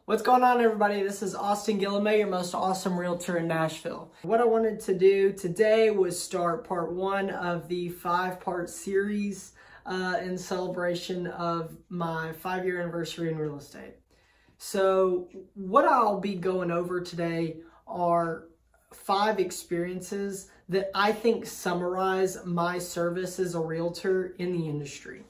What's going on, everybody? This is Austin Gillamay, your most awesome realtor in Nashville. What I wanted to do today was start part one of the 5-part series in celebration of my 5-year anniversary in real estate. So what I'll be going over today are 5 experiences that I think summarize my service as a realtor in the industry.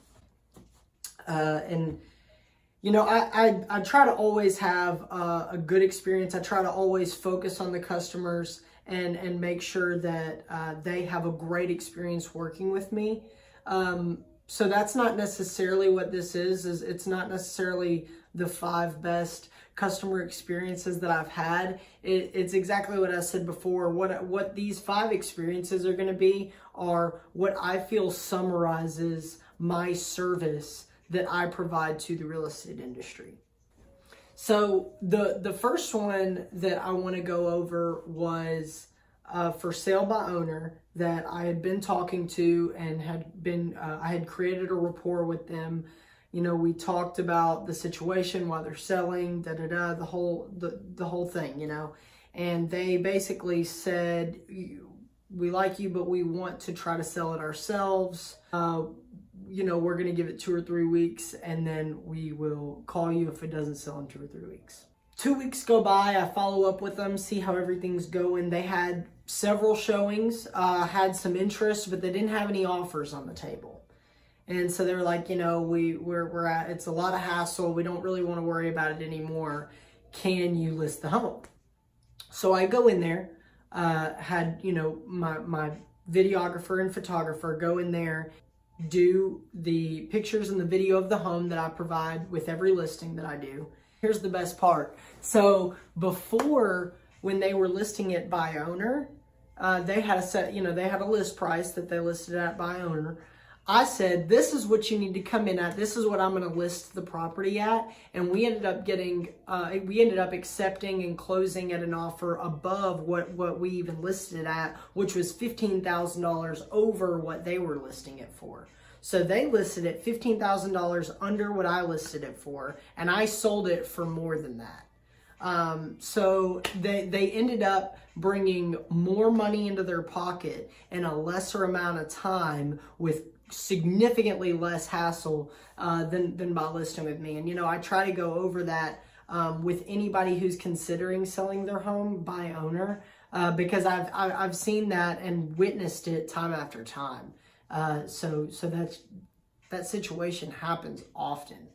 I try to always have a good experience. I try to always focus on the customers and make sure that they have a great experience working with me. So that's not necessarily what this is. It's not necessarily the 5 best customer experiences that I've had. It's exactly what I said before. What these 5 experiences are going to be are what I feel summarizes my service that I provide to the real estate industry. So the first one that I want to go over was for sale by owner that I had been talking to and I had created a rapport with them. You know, we talked about the situation, why they're selling, the whole thing, you know. And they basically said, we like you, but we want to try to sell it ourselves. We're going to give it 2 or 3 weeks, and then we will call you if it doesn't sell in 2 or 3 weeks. 2 weeks go by, I follow up with them, see how everything's going. They had several showings, had some interest, but they didn't have any offers on the table. And so they were like, it's a lot of hassle. We don't really want to worry about it anymore. Can you list the home? So I go in there, had, my videographer and photographer go in there, do the pictures and the video of the home that I provide with every listing that I do. Here's the best part. So before, when they were listing it by owner, they had a list price that they listed at by owner. I said, this is what you need to come in at. This is what I'm going to list the property at. And we ended up accepting and closing at an offer above what we even listed it at, which was $15,000 over what they were listing it for. So they listed it $15,000 under what I listed it for, and I sold it for more than that. So they ended up bringing more money into their pocket in a lesser amount of time with significantly less hassle than by listing with me. And I try to go over that with anybody who's considering selling their home by owner because I've seen that and witnessed it time after time. So that situation happens often.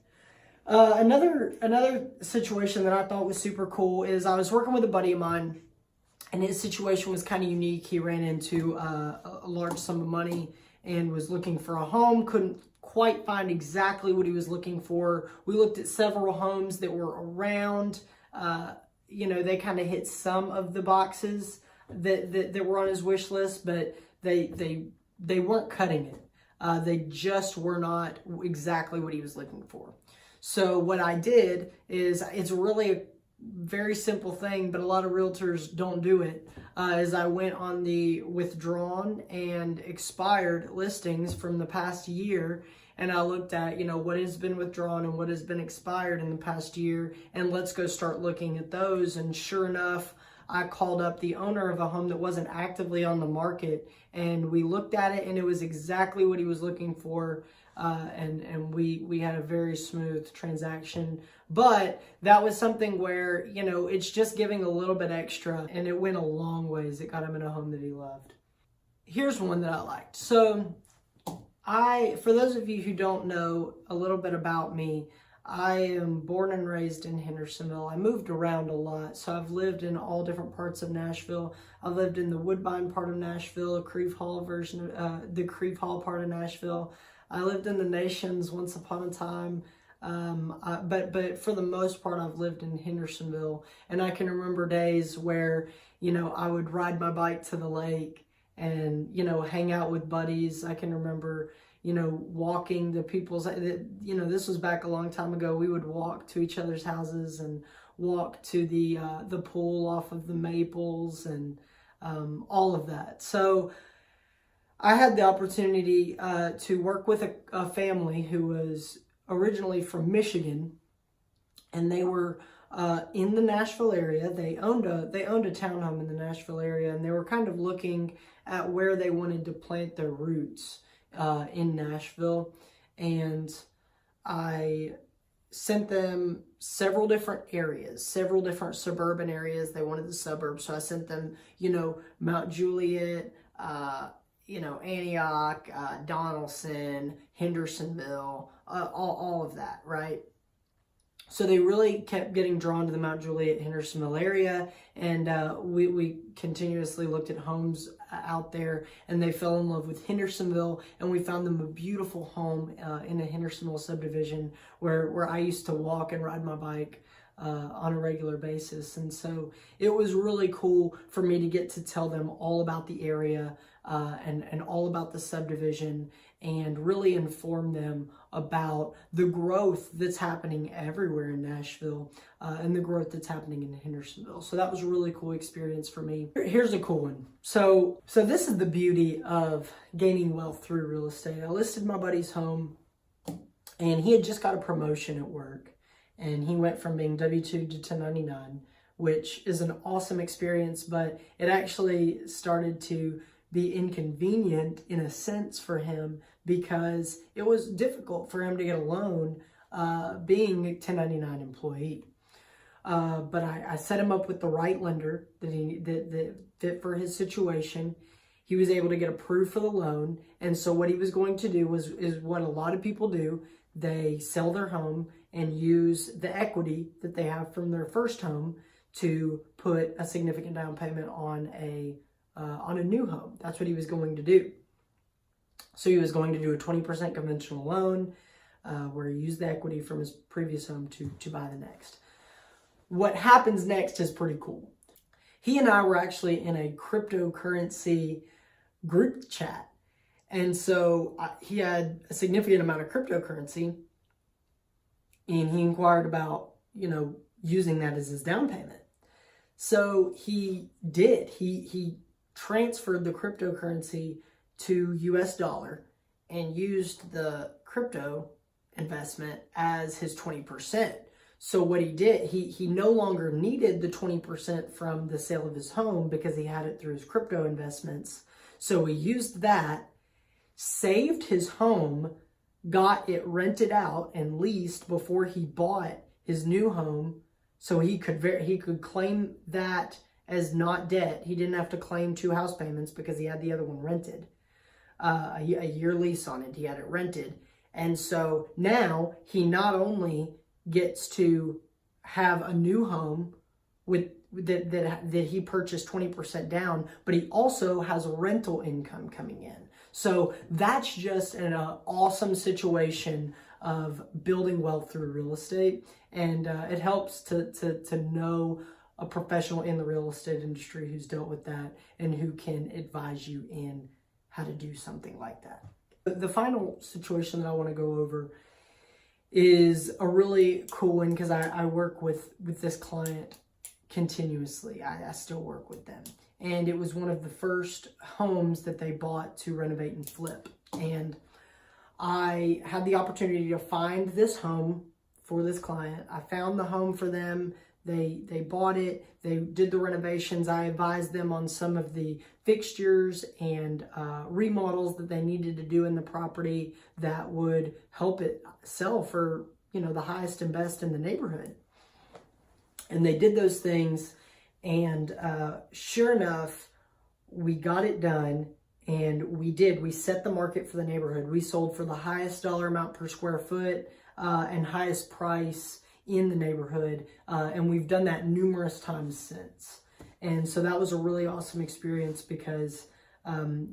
Another situation that I thought was super cool is I was working with a buddy of mine, and his situation was kind of unique. He ran into a large sum of money and was looking for a home, couldn't quite find exactly what he was looking for. We looked at several homes that were around, they kind of hit some of the boxes that were on his wish list, but they weren't cutting it. They just were not exactly what he was looking for. So what I did is, it's really a very simple thing, but a lot of realtors don't do it, is I went on the withdrawn and expired listings from the past year, and I looked at, what has been withdrawn and what has been expired in the past year, and let's go start looking at those. And sure enough, I called up the owner of a home that wasn't actively on the market, and we looked at it, and it was exactly what he was looking for. And we had a very smooth transaction. But that was something where, it's just giving a little bit extra, and it went a long ways. It got him in a home that he loved. Here's one that I liked. So for those of you who don't know a little bit about me, I am born and raised in Hendersonville. I moved around a lot, so I've lived in all different parts of Nashville. I lived in the Woodbine part of Nashville, the Crieve Hall part of Nashville. I lived in the Nations once upon a time, but for the most part, I've lived in Hendersonville. And I can remember days where, I would ride my bike to the lake and, hang out with buddies. I can remember, walking to people's, this was back a long time ago. We would walk to each other's houses and walk to the pool off of the Maples and all of that. So I had the opportunity to work with a family who was originally from Michigan, and they were in the Nashville area. They owned a townhome in the Nashville area, and they were kind of looking at where they wanted to plant their roots in Nashville. And I sent them several different areas, several different suburban areas. They wanted the suburbs, so I sent them, Mount Juliet, Antioch, Donelson, Hendersonville, all of that, right? So they really kept getting drawn to the Mount Juliet, Hendersonville area, and we continuously looked at homes out there, and they fell in love with Hendersonville, and we found them a beautiful home in the Hendersonville subdivision where I used to walk and ride my bike on a regular basis. And so it was really cool for me to get to tell them all about the area and all about the subdivision, and really inform them about the growth that's happening everywhere in Nashville and the growth that's happening in Hendersonville. So that was a really cool experience for me. Here's a cool one. So this is the beauty of gaining wealth through real estate. I listed my buddy's home, and he had just got a promotion at work, and he went from being W-2 to 1099, which is an awesome experience, but it actually started to be inconvenient in a sense for him, because it was difficult for him to get a loan being a 1099 employee. But I set him up with the right lender that fit for his situation. He was able to get approved for the loan. And so what he was going to do is what a lot of people do. They sell their home and use the equity that they have from their first home to put a significant down payment on a new home. That's what he was going to do. So he was going to do a 20% conventional loan where he used the equity from his previous home to buy the next. What happens next is pretty cool. He and I were actually in a cryptocurrency group chat. And so he had a significant amount of cryptocurrency, and he inquired about, using that as his down payment. So he did. He transferred the cryptocurrency to US dollar and used the crypto investment as his 20%. So what he did, he no longer needed the 20% from the sale of his home because he had it through his crypto investments. So he used that, saved his home, got it rented out and leased before he bought his new home, so he could claim that as not debt. He didn't have to claim 2 house payments because he had the other one rented. A year lease on it. He had it rented. And so now he not only gets to have a new home with that he purchased 20% down, but he also has rental income coming in. So that's just an awesome situation of building wealth through real estate. And it helps to know a professional in the real estate industry who's dealt with that and who can advise you in how to do something like that. The final situation that I want to go over is a really cool one, because I work with this client continuously. I still work with them. And it was one of the first homes that they bought to renovate and flip. And I had the opportunity to find this home for this client. I found the home for them. They bought it. They did the renovations. I advised them on some of the fixtures and remodels that they needed to do in the property that would help it sell for, the highest and best in the neighborhood. And they did those things. And sure enough, we got it done. And we set the market for the neighborhood. We sold for the highest dollar amount per square foot and highest price in the neighborhood, and we've done that numerous times since. And so that was a really awesome experience, because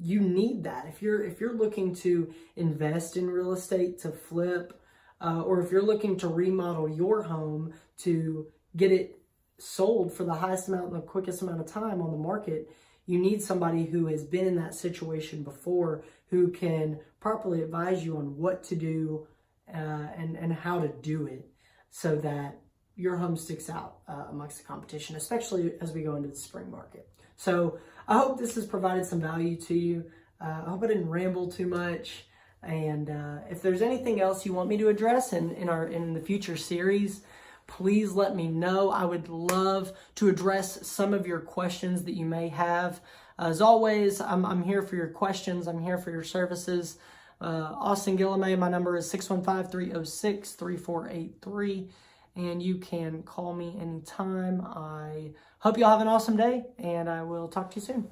you need that if you're looking to invest in real estate to flip, or if you're looking to remodel your home to get it sold for the highest amount in the quickest amount of time on the market. You need somebody who has been in that situation before, who can properly advise you on what to do and how to do it, so that your home sticks out amongst the competition, especially as we go into the spring market. So I hope this has provided some value to you. I hope I didn't ramble too much. And if there's anything else you want me to address in the future series, please let me know. I would love to address some of your questions that you may have. As always, I'm here for your questions. I'm here for your services. Austin Gilliam, my number is 615-306-3483, and you can call me anytime. I hope you all have an awesome day, and I will talk to you soon.